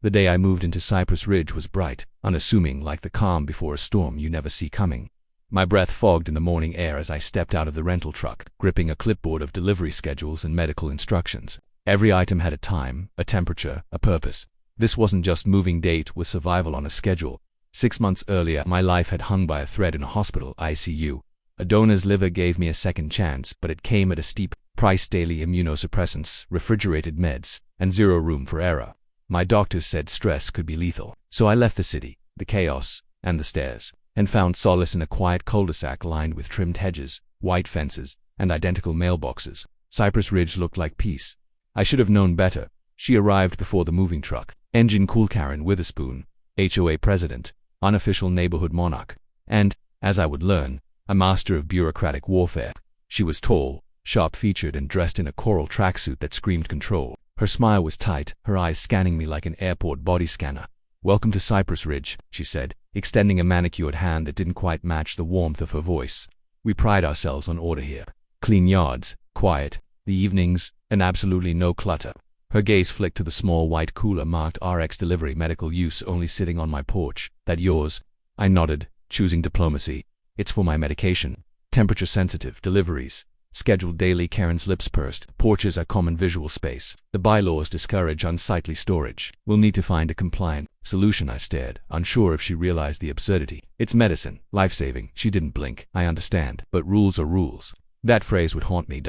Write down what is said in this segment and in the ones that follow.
The day I moved into Cypress Ridge was bright, unassuming, like the calm before a storm you never see coming. My breath fogged in the morning air as I stepped out of the rental truck, gripping a clipboard of delivery schedules and medical instructions. Every item had a time, a temperature, a purpose. This wasn't just moving date with survival on a schedule. 6 months earlier, my life had hung by a thread in a hospital ICU. A donor's liver gave me a second chance, but it came at a steep price: daily immunosuppressants, refrigerated meds, and zero room for error. My doctors said stress could be lethal. So I left the city, the chaos, and the stairs, and found solace in a quiet cul-de-sac lined with trimmed hedges, white fences, and identical mailboxes. Cypress Ridge looked like peace. I should have known better. She arrived before the moving truck. Engine cool Karen Witherspoon, HOA President, unofficial neighborhood monarch, and, as I would learn, a master of bureaucratic warfare. She was tall, sharp-featured, and dressed in a coral tracksuit that screamed control. Her smile was tight, her eyes scanning me like an airport body scanner. "Welcome to Cypress Ridge," she said, extending a manicured hand that didn't quite match the warmth of her voice. "We pride ourselves on order here. Clean yards, quiet, the evenings, and absolutely no clutter." Her gaze flicked to the small white cooler marked RX delivery, medical use only, sitting on my porch. "That yours?" I nodded, choosing diplomacy. "It's for my medication. Temperature-sensitive deliveries. Scheduled daily." Karen's lips pursed. "Porches are common visual space. The bylaws discourage unsightly storage. We'll need to find a compliant solution." I stared, unsure if she realized the absurdity. "It's medicine, life-saving." She didn't blink. "I understand, but rules are rules." That phrase would haunt me.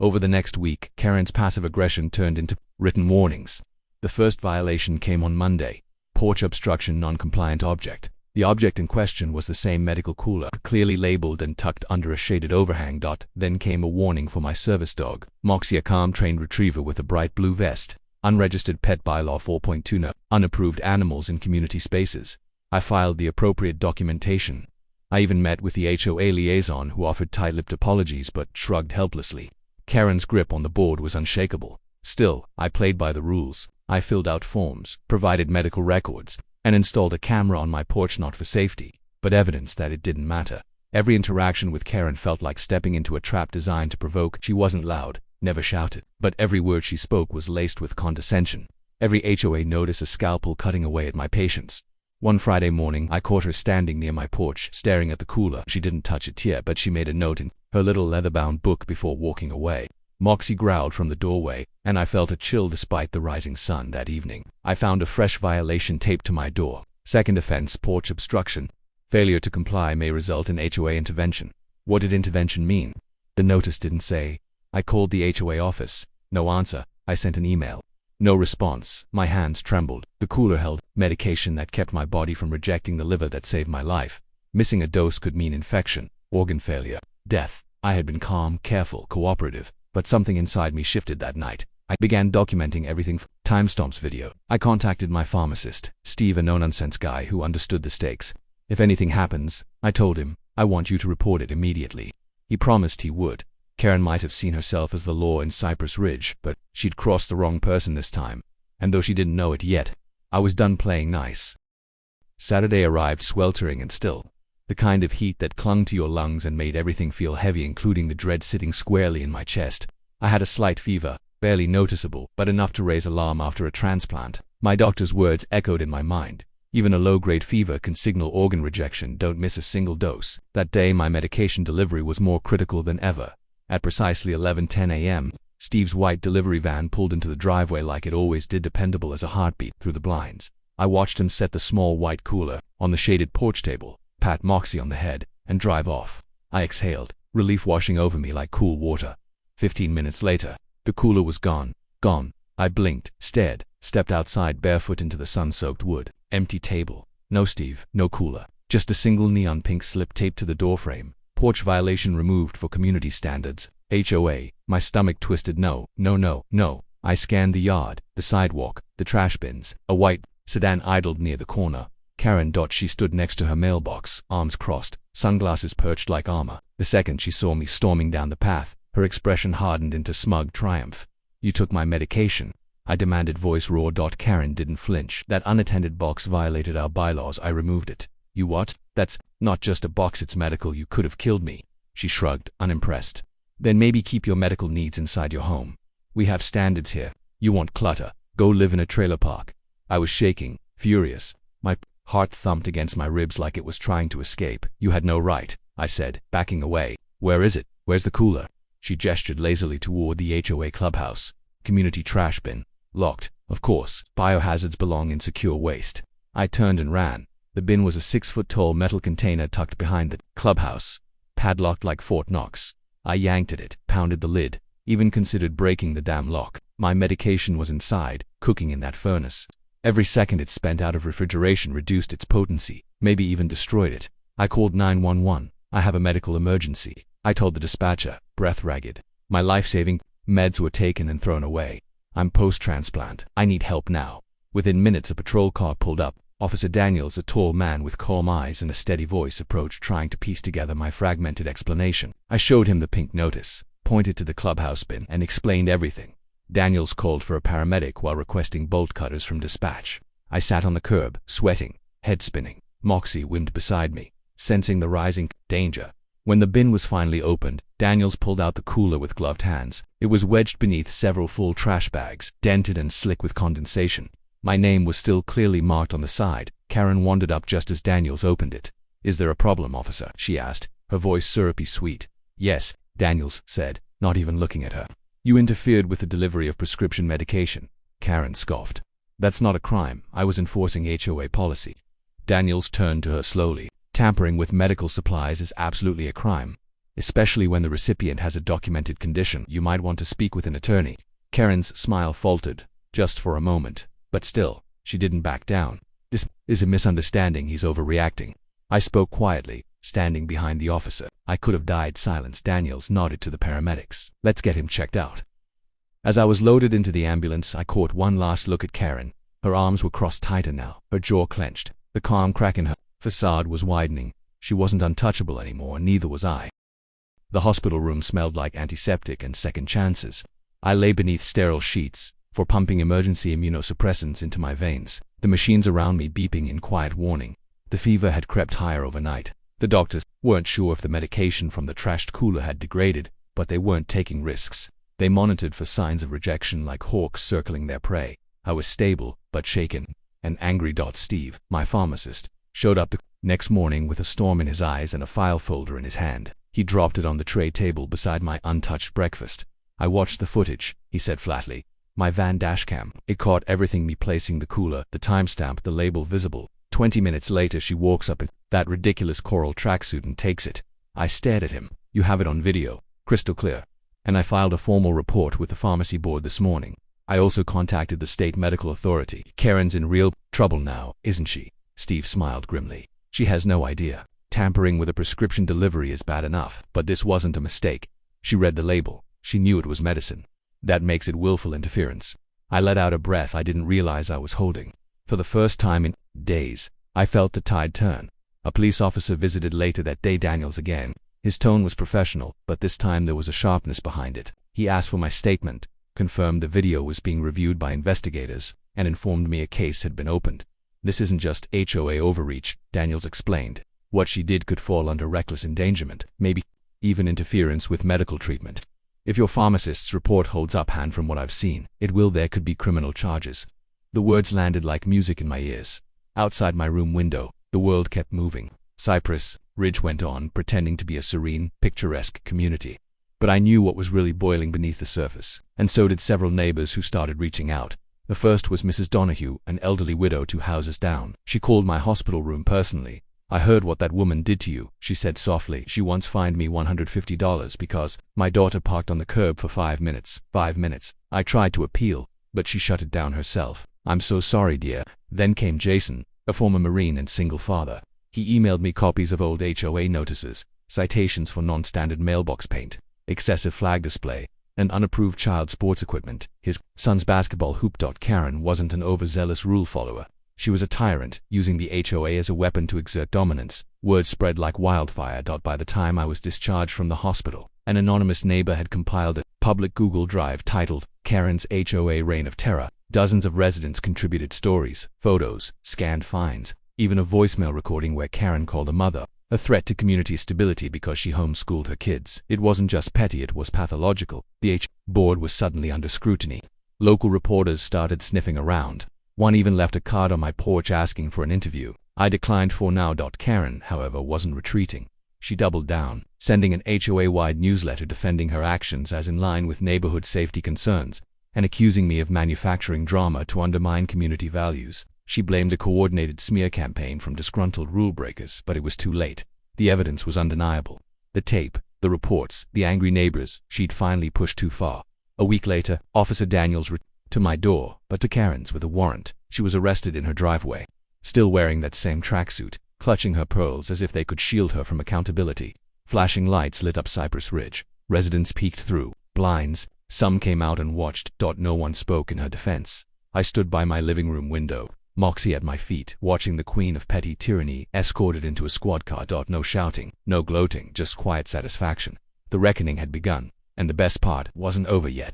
Over the next week, Karen's passive aggression turned into written warnings. The first violation came on Monday. Porch obstruction, non-compliant object. The object in question was the same medical cooler, clearly labeled and tucked under a shaded overhang. Then came a warning for my service dog, Moxie, a calm trained retriever with a bright blue vest. Unregistered pet bylaw 4.2. No unapproved animals in community spaces. I filed the appropriate documentation. I even met with the HOA liaison, who offered tight-lipped apologies but shrugged helplessly. Karen's grip on the board was unshakable. Still, I played by the rules. I filled out forms, provided medical records, and installed a camera on my porch, not for safety, but evidence that it didn't matter. Every interaction with Karen felt like stepping into a trap designed to provoke. She wasn't loud, never shouted, but every word she spoke was laced with condescension. Every HOA noticed a scalpel cutting away at my patience. One Friday morning, I caught her standing near my porch, staring at the cooler. She didn't touch it yet, but she made a note in her little leather-bound book before walking away. Moxie growled from the doorway, and I felt a chill despite the rising sun. That evening, I found a fresh violation taped to my door. Second offense: porch obstruction. Failure to comply may result in HOA intervention. What did intervention mean? The notice didn't say. I called the HOA office. No answer. I sent an email. No response. My hands trembled. The cooler held medication that kept my body from rejecting the liver that saved my life. Missing a dose could mean infection, organ failure, death. I had been calm, careful, cooperative, but something inside me shifted that night. I began documenting everything. Timestamps video. I contacted my pharmacist, Steve, a no-nonsense guy who understood the stakes. "If anything happens," I told him, "I want you to report it immediately." He promised he would. Karen might have seen herself as the law in Cypress Ridge, but she'd crossed the wrong person this time. And though she didn't know it yet, I was done playing nice. Saturday arrived sweltering and still. The kind of heat that clung to your lungs and made everything feel heavy, including the dread sitting squarely in my chest. I had a slight fever, barely noticeable, but enough to raise alarm after a transplant. My doctor's words echoed in my mind. Even a low-grade fever can signal organ rejection. Don't miss a single dose. That day, my medication delivery was more critical than ever. At precisely 11:10 a.m., Steve's white delivery van pulled into the driveway like it always did, dependable as a heartbeat, through the blinds. I watched him set the small white cooler on the shaded porch table, pat Moxie on the head, and drive off. I exhaled, relief washing over me like cool water. 15 minutes later, the cooler was gone. Gone. I blinked, stared, stepped outside barefoot into the sun-soaked wood. Empty table. No Steve, no cooler. Just a single neon pink slip taped to the doorframe. Porch violation removed for community standards. HOA. My stomach twisted. No, no, no, no. I scanned the yard, the sidewalk, the trash bins. A white sedan idled near the corner. Karen. She stood next to her mailbox, arms crossed, sunglasses perched like armor. The second she saw me storming down the path, her expression hardened into smug triumph. "You took my medication," I demanded, voice raw. Karen didn't flinch. "That unattended box violated our bylaws. I removed it." "You what?" "That's not just a box, it's medical. You could have killed me." She shrugged, unimpressed. "Then maybe keep your medical needs inside your home. We have standards here. You want clutter? Go live in a trailer park." I was shaking, furious. My heart thumped against my ribs like it was trying to escape. "You had no right," I said, backing away. "Where is it? Where's the cooler?" She gestured lazily toward the HOA clubhouse. "Community trash bin. Locked, of course. Biohazards belong in secure waste." I turned and ran. The bin was a 6-foot-tall metal container tucked behind the clubhouse, padlocked like Fort Knox. I yanked at it, pounded the lid, even considered breaking the damn lock. My medication was inside, cooking in that furnace. Every second it spent out of refrigeration reduced its potency, maybe even destroyed it. I called 911. "I have a medical emergency," I told the dispatcher, breath ragged. "My life-saving meds were taken and thrown away. I'm post-transplant. I need help now." Within minutes a patrol car pulled up. Officer Daniels, a tall man with calm eyes and a steady voice, approached, trying to piece together my fragmented explanation. I showed him the pink notice, pointed to the clubhouse bin, and explained everything. Daniels called for a paramedic while requesting bolt cutters from dispatch. I sat on the curb, sweating, head spinning. Moxie whimmed beside me, sensing the rising danger. When the bin was finally opened, Daniels pulled out the cooler with gloved hands. It was wedged beneath several full trash bags, dented and slick with condensation. My name was still clearly marked on the side. Karen wandered up just as Daniels opened it. "Is there a problem, officer?" she asked, her voice syrupy sweet. "Yes," Daniels said, not even looking at her. "You interfered with the delivery of prescription medication." Karen scoffed. "That's not a crime. I was enforcing HOA policy." Daniels turned to her slowly. "Tampering with medical supplies is absolutely a crime, especially when the recipient has a documented condition. You might want to speak with an attorney." Karen's smile faltered, just for a moment. But still, she didn't back down. "This is a misunderstanding. He's overreacting." I spoke quietly, standing behind the officer. I could have died silence. Daniels nodded to the paramedics. "Let's get him checked out." As I was loaded into the ambulance, I caught one last look at Karen. Her arms were crossed tighter now, her jaw clenched. The calm crack in her facade was widening. She wasn't untouchable anymore, neither was I. The hospital room smelled like antiseptic and second chances. I lay beneath sterile sheets, for pumping emergency immunosuppressants into my veins, the machines around me beeping in quiet warning. The fever had crept higher overnight. The doctors weren't sure if the medication from the trashed cooler had degraded, but they weren't taking risks. They monitored for signs of rejection like hawks circling their prey. I was stable, but shaken. And angry. Steve, my pharmacist, showed up the next morning with a storm in his eyes and a file folder in his hand. He dropped it on the tray table beside my untouched breakfast. "I watched the footage," he said flatly. "My van dashcam. It caught everything, me placing the cooler, the timestamp, the label visible. 20 minutes later she walks up in that ridiculous coral tracksuit and takes it." I stared at him. "You have it on video, crystal clear." "And I filed a formal report with the pharmacy board this morning. I also contacted the state medical authority." "Karen's in real trouble now, isn't she?" Steve smiled grimly. "She has no idea. Tampering with a prescription delivery is bad enough, but this wasn't a mistake. She read the label. She knew it was medicine. That makes it willful interference." I let out a breath I didn't realize I was holding. For the first time in days, I felt the tide turn. A police officer visited later that day. Daniels again. His tone was professional, but this time there was a sharpness behind it. He asked for my statement, confirmed the video was being reviewed by investigators, and informed me a case had been opened. "This isn't just HOA overreach," Daniels explained. "What she did could fall under reckless endangerment, maybe even interference with medical treatment. If your pharmacist's report holds up, and from what I've seen, it will, there could be criminal charges." The words landed like music in my ears. Outside my room window, the world kept moving. Cypress Ridge went on, pretending to be a serene, picturesque community. But I knew what was really boiling beneath the surface, and so did several neighbors who started reaching out. The first was Mrs. Donahue, an elderly widow 2 houses down. She called my hospital room personally. "I heard what that woman did to you," she said softly. "She once fined me $150 because my daughter parked on the curb for 5 minutes. 5 minutes. I tried to appeal, but she shut it down herself. I'm so sorry, dear." Then came Jason, a former Marine and single father. He emailed me copies of old HOA notices, citations for non-standard mailbox paint, excessive flag display, and unapproved child sports equipment. His son's basketball hoop. Karen wasn't an overzealous rule follower. She was a tyrant, using the HOA as a weapon to exert dominance. Word spread like wildfire. By the time I was discharged from the hospital, an anonymous neighbor had compiled a public Google Drive titled Karen's HOA Reign of Terror. Dozens of residents contributed stories, photos, scanned finds, even a voicemail recording where Karen called a mother a threat to community stability because she homeschooled her kids. It wasn't just petty, it was pathological. The board was suddenly under scrutiny. Local reporters started sniffing around. One even left a card on my porch asking for an interview. I declined for now. Karen, however, wasn't retreating. She doubled down, sending an HOA-wide newsletter defending her actions as in line with neighborhood safety concerns, and accusing me of manufacturing drama to undermine community values. She blamed a coordinated smear campaign from disgruntled rule breakers, but it was too late. The evidence was undeniable. The tape, the reports, the angry neighbors. She'd finally pushed too far. A week later, Officer Daniels returned to my door, but to Karen's with a warrant. She was arrested in her driveway, still wearing that same tracksuit, clutching her pearls as if they could shield her from accountability. Flashing lights lit up Cypress Ridge. Residents peeked through blinds. Some came out and watched. No one spoke in her defense. I stood by my living room window, Moxie at my feet, watching the queen of petty tyranny escorted into a squad car. No shouting, no gloating, just quiet satisfaction. The reckoning had begun, and the best part wasn't over yet.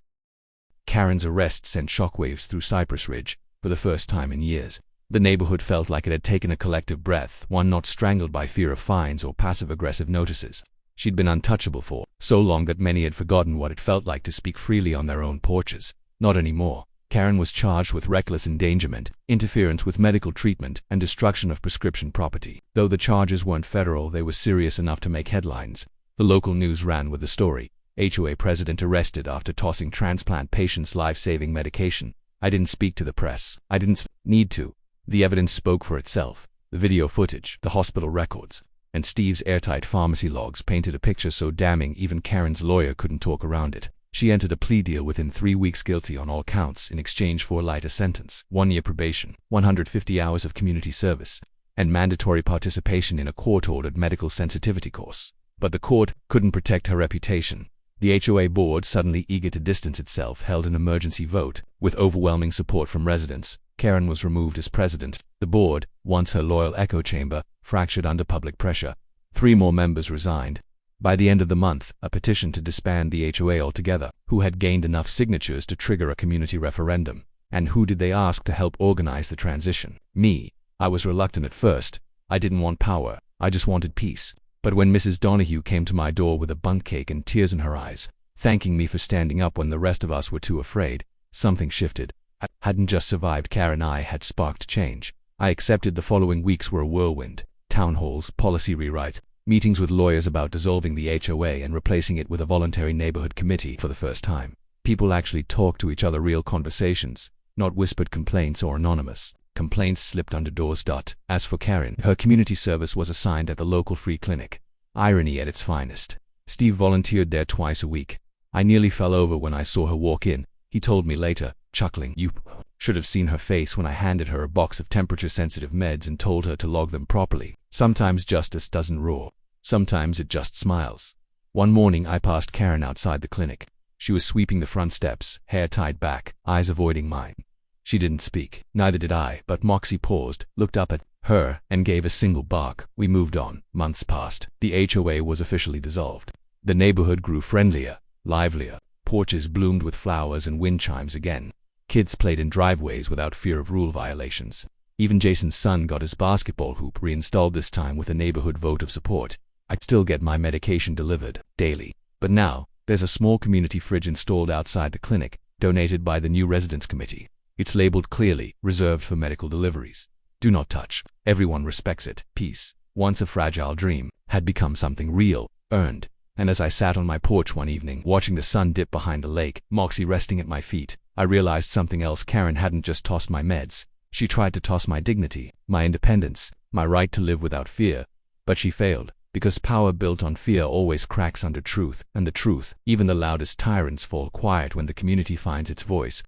Karen's arrest sent shockwaves through Cypress Ridge. For the first time in years, the neighborhood felt like it had taken a collective breath, one not strangled by fear of fines or passive-aggressive notices. She'd been untouchable for so long that many had forgotten what it felt like to speak freely on their own porches. Not anymore. Karen was charged with reckless endangerment, interference with medical treatment, and destruction of prescription property. Though the charges weren't federal, they were serious enough to make headlines. The local news ran with the story. HOA President arrested after tossing transplant patients life-saving medication. I didn't speak to the press. I didn't need to. The evidence spoke for itself. The video footage, the hospital records, and Steve's airtight pharmacy logs painted a picture so damning even Karen's lawyer couldn't talk around it. She entered a plea deal within 3 weeks, guilty on all counts in exchange for a lighter sentence, 1-year probation, 150 hours of community service, and mandatory participation in a court-ordered medical sensitivity course. But the court couldn't protect her reputation. The HOA board, suddenly eager to distance itself, held an emergency vote. With overwhelming support from residents, Karen was removed as president. The board, once her loyal echo chamber, fractured under public pressure. 3 more members resigned. By the end of the month, a petition to disband the HOA altogether, who had gained enough signatures to trigger a community referendum. And who did they ask to help organize the transition? Me. I was reluctant at first. I didn't want power. I just wanted peace. But when Mrs. Donahue came to my door with a bundt cake and tears in her eyes, thanking me for standing up when the rest of us were too afraid, something shifted. I hadn't just survived. Karen I had sparked change. I accepted. The following weeks were a whirlwind. Town halls, policy rewrites, meetings with lawyers about dissolving the HOA and replacing it with a voluntary neighborhood committee. For the first time, people actually talked to each other, real conversations, not whispered complaints or anonymous complaints slipped under doors. As for Karen, her community service was assigned at the local free clinic. Irony at its finest. Steve volunteered there twice a week. I nearly fell over when I saw her walk in. He told me later, chuckling, "You should have seen her face when I handed her a box of temperature-sensitive meds and told her to log them properly." Sometimes justice doesn't roar. Sometimes it just smiles. One morning I passed Karen outside the clinic. She was sweeping the front steps, hair tied back, eyes avoiding mine. She didn't speak. Neither did I, but Moxie paused, looked up at her, and gave a single bark. We moved on. Months passed. The HOA was officially dissolved. The neighborhood grew friendlier, livelier. Porches bloomed with flowers and wind chimes again. Kids played in driveways without fear of rule violations. Even Jason's son got his basketball hoop reinstalled, this time with a neighborhood vote of support. I still get my medication delivered daily. But now, there's a small community fridge installed outside the clinic, donated by the new residents committee. It's labeled clearly, reserved for medical deliveries. Do not touch. Everyone respects it. Peace, once a fragile dream, had become something real, earned. And as I sat on my porch one evening, watching the sun dip behind the lake, Moxie resting at my feet, I realized something else. Karen hadn't just tossed my meds. She tried to toss my dignity, my independence, my right to live without fear. But she failed, because power built on fear always cracks under truth, and the truth, even the loudest tyrants fall quiet when the community finds its voice.